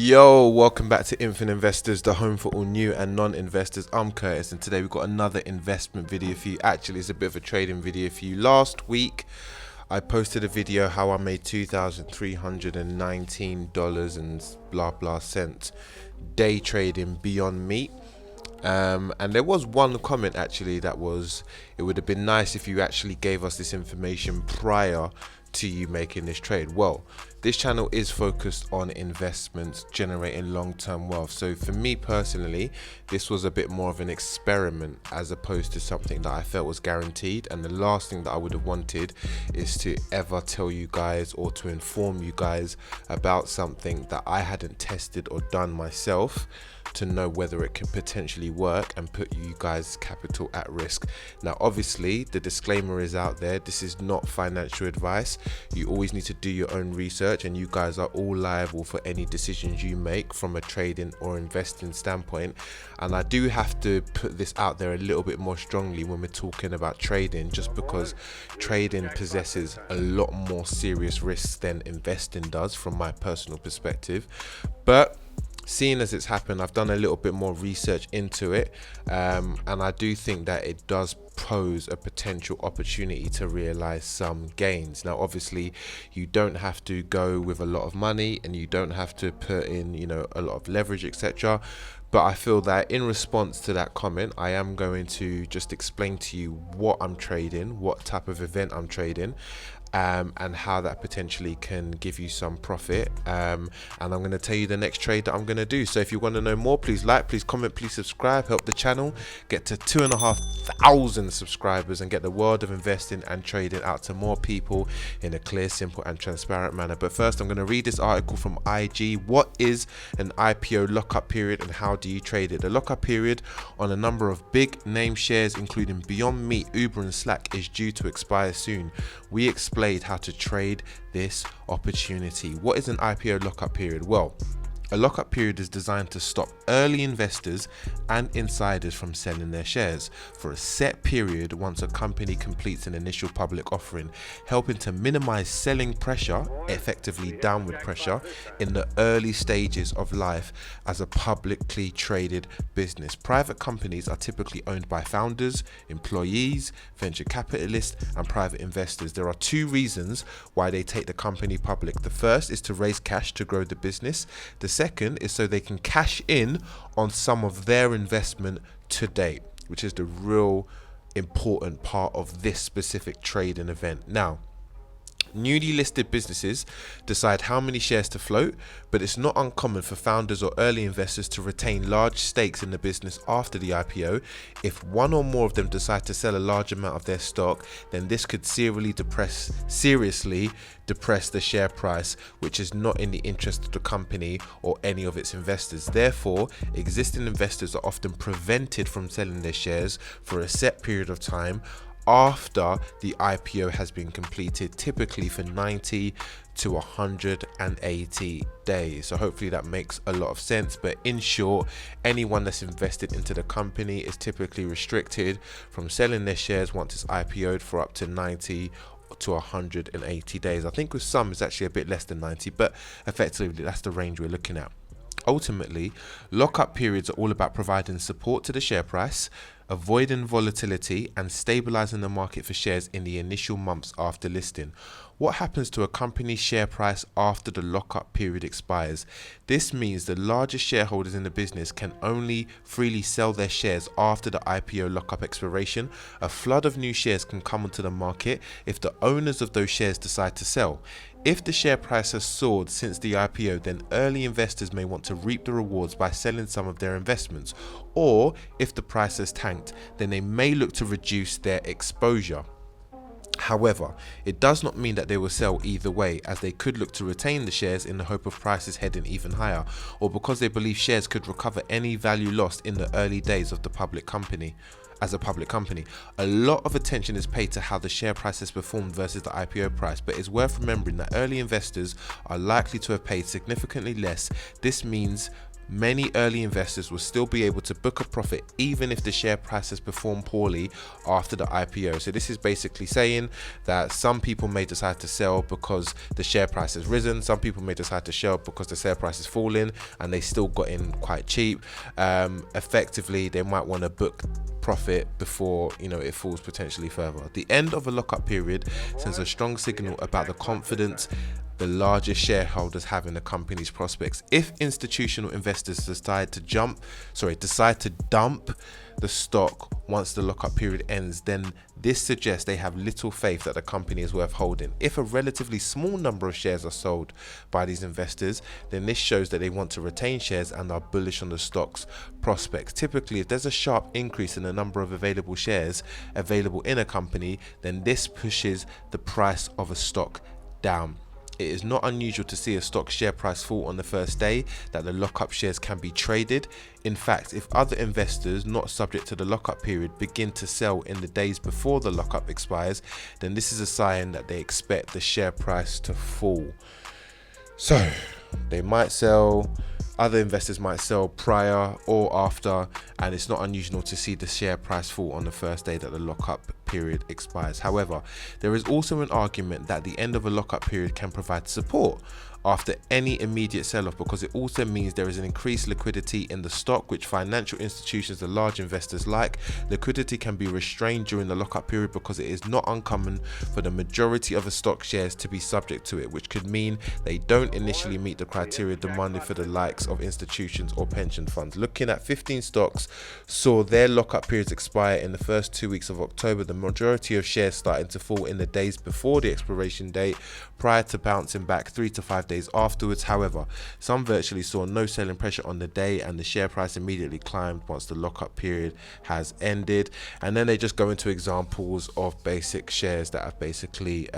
Yo, welcome back to Infinite Investors, the home for all new and non-investors. I'm Curtis, and today we've got another investment video for you. Actually, it's a bit of a trading video for you. Last week, I posted a video how I made $2,319 and blah blah cents day trading Beyond Meat. And there was one comment actually that was, it would have been nice if you actually gave us this information prior to you making this trade. Well, this channel is focused on investments generating long-term wealth, so for me personally this was a bit more of an experiment as opposed to something that I felt was guaranteed. And the last thing that I would have wanted is to ever tell you guys or to inform you guys about something that I hadn't tested or done myself to know whether it could potentially work and put you guys' capital at risk. Now obviously the disclaimer is out there, this is not financial advice. You always need to do your own research, and you guys are all liable for any decisions you make from a trading or investing standpoint. And I do have to put this out there a little bit more strongly when we're talking about trading, just because trading possesses a lot more serious risks than investing does from my personal perspective. But seeing as it's happened, I've done a little bit more research into it, and I do think that it does pose a potential opportunity to realize some gains. Now obviously you don't have to go with a lot of money, and you don't have to put in, you know, a lot of leverage, etc. But I feel that in response to that comment, I am going to just explain to you what I'm trading, what type of event I'm trading, and how that potentially can give you some profit. And I'm going to tell you the next trade that I'm going to do. So if you want to know more, please like, please comment, please subscribe, help the channel get to 2,500 subscribers and get the world of investing and trading out to more people in a clear, simple and transparent manner. But first, I'm going to read this article from IG. What is an IPO lockup period and how do you trade it? The lockup period on a number of big name shares including Beyond Meat, Uber and Slack is due to expire soon. We explained how to trade this opportunity. What is an IPO lockup period? Well, a lockup period is designed to stop early investors and insiders from selling their shares for a set period once a company completes an initial public offering, helping to minimize selling pressure, effectively downward pressure, in the early stages of life as a publicly traded business. Private companies are typically owned by founders, employees, venture capitalists, and private investors. There are two reasons why they take the company public. The first is to raise cash to grow the business. The second is so they can cash in on some of their investment to date, which is the real important part of this specific trading event. Now, newly listed businesses decide how many shares to float, but it's not uncommon for founders or early investors to retain large stakes in the business after the IPO. If one or more of them decide to sell a large amount of their stock, then this could seriously depress the share price, which is not in the interest of the company or any of its investors. Therefore, existing investors are often prevented from selling their shares for a set period of time after the IPO has been completed, typically for 90 to 180 days. So hopefully that makes a lot of sense. But in short, anyone that's invested into the company is typically restricted from selling their shares once it's IPO'd for up to 90 to 180 days. I think with some it's actually a bit less than 90, but effectively that's the range we're looking at. Ultimately, lockup periods are all about providing support to the share price, avoiding volatility, and stabilizing the market for shares in the initial months after listing. What happens to a company's share price after the lockup period expires? This means the largest shareholders in the business can only freely sell their shares after the IPO lockup expiration. A flood of new shares can come onto the market if the owners of those shares decide to sell. If the share price has soared since the IPO, then early investors may want to reap the rewards by selling some of their investments. Or if the price has tanked, then they may look to reduce their exposure. However, it does not mean that they will sell either way, as they could look to retain the shares in the hope of prices heading even higher, or because they believe shares could recover any value lost in the early days of the public company. As a public company, a lot of attention is paid to how the share price has performed versus the IPO price, but it's worth remembering that early investors are likely to have paid significantly less. This means many early investors will still be able to book a profit even if the share price has performed poorly after the IPO. So this is basically saying that some people may decide to sell because the share price has risen, some people may decide to sell because the share price is falling and they still got in quite cheap. Effectively, they might want to book profit before it falls potentially further. The end of a lockup period sends a strong signal about the confidence the largest shareholders have in the company's prospects. If institutional investors decide to dump the stock once the lockup period ends, then this suggests they have little faith that the company is worth holding. If a relatively small number of shares are sold by these investors, then this shows that they want to retain shares and are bullish on the stock's prospects. Typically, if there's a sharp increase in the number of available shares available in a company, then this pushes the price of a stock down. It is not unusual to see a stock share price fall on the first day that the lockup shares can be traded. In fact, if other investors not subject to the lockup period begin to sell in the days before the lockup expires, then this is a sign that they expect the share price to fall. So they might sell, other investors might sell prior or after, and it's not unusual to see the share price fall on the first day that the lockup period expires. However, there is also an argument that the end of a lockup period can provide support after any immediate sell-off, because it also means there is an increased liquidity in the stock, which financial institutions and large investors like. Liquidity can be restrained during the lockup period because it is not uncommon for the majority of the stock shares to be subject to it, which could mean they don't initially meet the criteria demanded for the likes of institutions or pension funds. Looking at 15 stocks saw their lockup periods expire in the first 2 weeks of October, the majority of shares starting to fall in the days before the expiration date, prior to bouncing back 3 to 5 days afterwards. However, some virtually saw no selling pressure on the day, and the share price immediately climbed once the lockup period has ended. And then they just go into examples of basic shares that have basically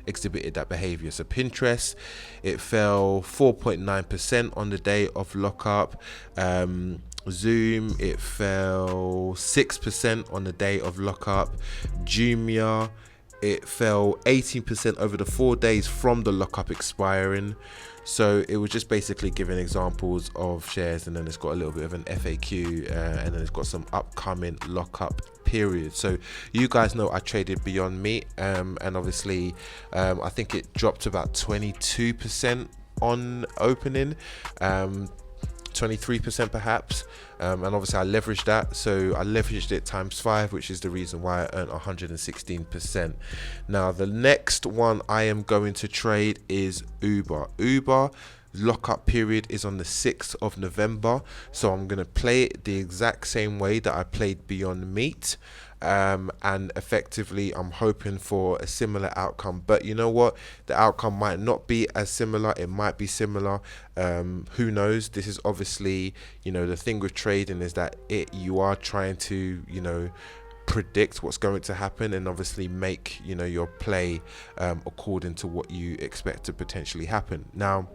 exhibited that behavior. So Pinterest, it fell 4.9% on the day of lockup. Zoom, it fell 6% on the day of lockup. Jumia, it fell 18% over the 4 days from the lockup expiring. So it was just basically giving examples of shares, and then it's got a little bit of an FAQ, and then it's got some upcoming lockup periods. So you guys know I traded Beyond Meat, and obviously I think it dropped about 22% on opening, 23% perhaps, and obviously I leveraged that, so I leveraged it times 5, which is the reason why I earned 116%. Now the next one I am going to trade is Uber. Lockup period is on the 6th of November, so I'm going to play it the exact same way that I played Beyond Meat, and effectively I'm hoping for a similar outcome. But you know what, the outcome might not be as similar, it might be similar, who knows. This is obviously, the thing with trading is that you are trying to predict what's going to happen, and obviously make your play according to what you expect to potentially happen. Now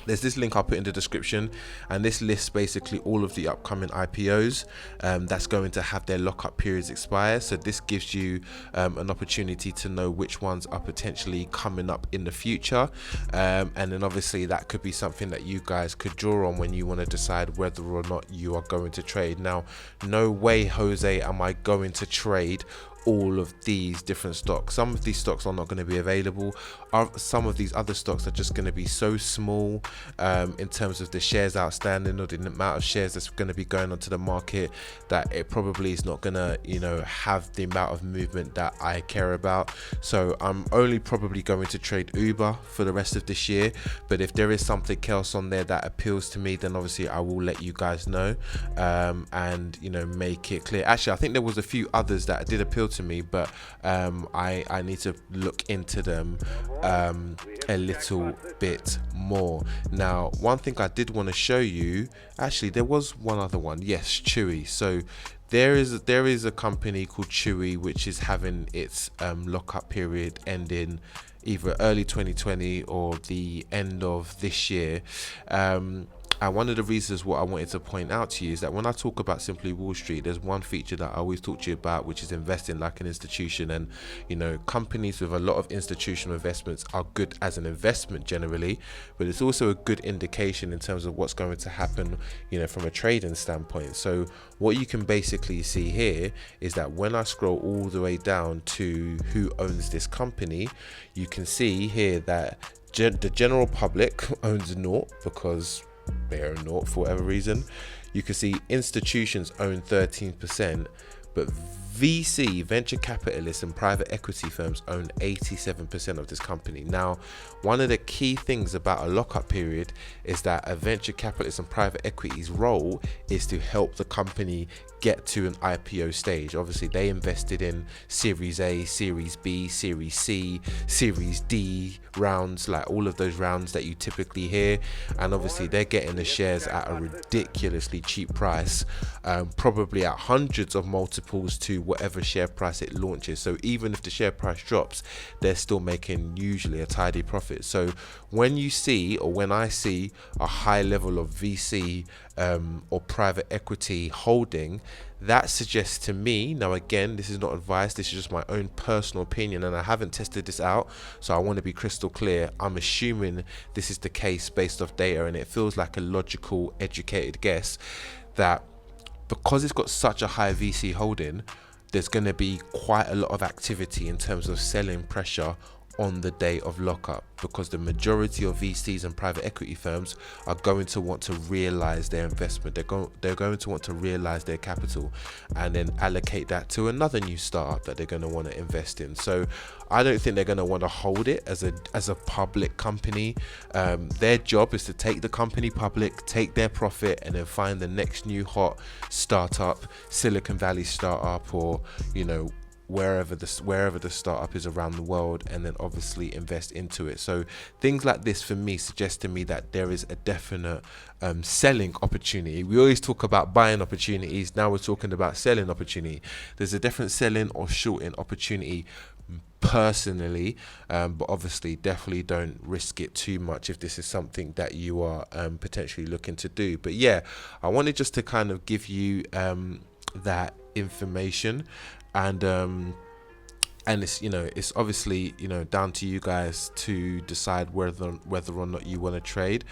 there's this link I'll put in the description, and this lists basically all of the upcoming IPOs that's going to have their lockup periods expire. So this gives you an opportunity to know which ones are potentially coming up in the future, and then obviously that could be something that you guys could draw on when you want to decide whether or not you are going to trade. Now, no way, Jose, am I going to trade all of these different stocks. Some of these stocks are not going to be available. Some of these other stocks are just going to be so small in terms of the shares outstanding or the amount of shares that's going to be going onto the market, that it probably is not going to have the amount of movement that I care about. So I'm only probably going to trade Uber for the rest of this year, but if there is something else on there that appeals to me, then obviously I will let you guys know, and make it clear. Actually, I think there was a few others that did appeal to me, but I need to look into them a little bit more. Now, one thing I did want to show you, actually there was one other one, yes, Chui. So there is a company called Chui which is having its lockup period ending either early 2020 or the end of this year. And one of the reasons what I wanted to point out to you is that when I talk about Simply Wall Street, there's one feature that I always talk to you about, which is investing like an institution. And, you know, companies with a lot of institutional investments are good as an investment generally, but it's also a good indication in terms of what's going to happen, you know, from a trading standpoint. So what you can basically see here is that when I scroll all the way down to who owns this company, you can see here that the general public owns naught because they own naught for whatever reason. You can see institutions own 13%, but VC, venture capitalists and private equity firms own 87% of this company. Now, one of the key things about a lockup period is that a venture capitalist and private equity's role is to help the company get to an IPO stage. Obviously, they invested in Series A, Series B, Series C, Series D rounds, like all of those rounds that you typically hear. And obviously, they're getting the shares at a ridiculously cheap price, probably at hundreds of multiples to whatever share price it launches. So even if the share price drops, they're still making usually a tidy profit. So when you see, or when I see a high level of VC or private equity holding, that suggests to me, now again, this is not advice, this is just my own personal opinion, and I haven't tested this out, so I want to be crystal clear. I'm assuming this is the case based off data, and it feels like a logical, educated guess that because it's got such a high VC holding, there's going to be quite a lot of activity in terms of selling pressure on the day of lockup, because the majority of VCs and private equity firms are going to want to realize their investment. They're going to want to realize their capital and then allocate that to another new startup that they're going to want to invest in. So I don't think they're going to want to hold it as a public company. Their job is to take the company public, take their profit, and then find the next new hot startup, Silicon Valley startup, or, you know, wherever the startup is around the world, and then obviously invest into it. So things like this for me suggest to me that there is a definite selling opportunity. We always talk about buying opportunities, now we're talking about selling opportunity. There's a different selling or shorting opportunity personally, but obviously definitely don't risk it too much if this is something that you are potentially looking to do. But yeah, I wanted just to kind of give you that information. And it's, you know, it's obviously, you know, down to you guys to decide whether or not you want to trade.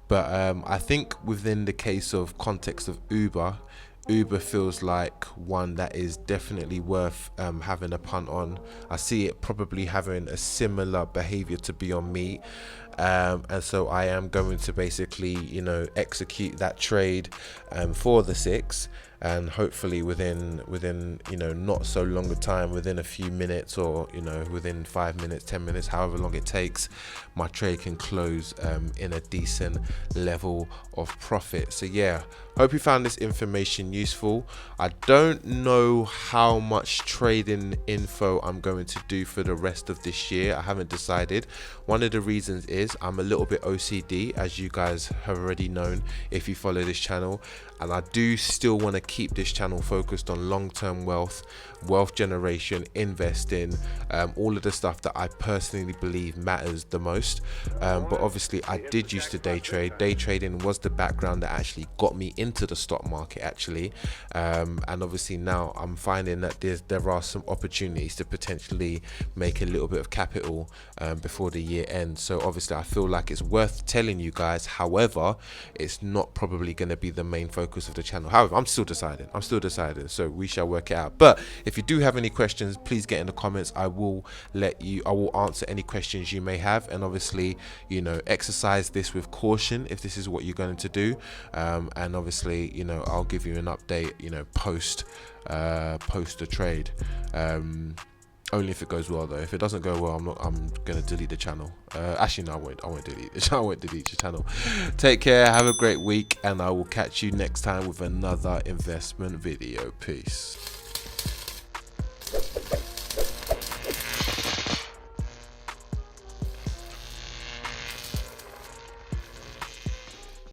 But I think within the case of context of Uber feels like one that is definitely worth having a punt on. I see it probably having a similar behavior to Beyond Meat, and so I am going to basically, you know, execute that trade for the 6, and hopefully within you know, not so long a time, within a few minutes, or, you know, within 5 minutes, 10 minutes, however long it takes, my trade can close in a decent level of profit. So yeah, hope you found this information useful. I don't know how much trading info I'm going to do for the rest of this year. I haven't decided. One of the reasons is I'm a little bit OCD, as you guys have already known if you follow this channel, and I do still want to keep this channel focused on long-term wealth generation, investing, all of the stuff that I personally believe matters the most. But obviously I did used to day trade. Day trading was the background that actually got me into the stock market actually, and obviously now I'm finding that there are some opportunities to potentially make a little bit of capital before the year ends. So obviously I feel like it's worth telling you guys. However, it's not probably going to be the main focus of the channel. However, I'm still deciding, so we shall work it out. But if you do have any questions, please get in the comments. I will answer any questions you may have, and obviously, you know, exercise this with caution if this is what you're going to do, and obviously, you know, I'll give you an update, you know, post the trade, only if it goes well though. If it doesn't go well, I'm gonna delete the channel. Actually no, I won't delete the channel. Take care, have a great week, and I will catch you next time with another investment video. Peace.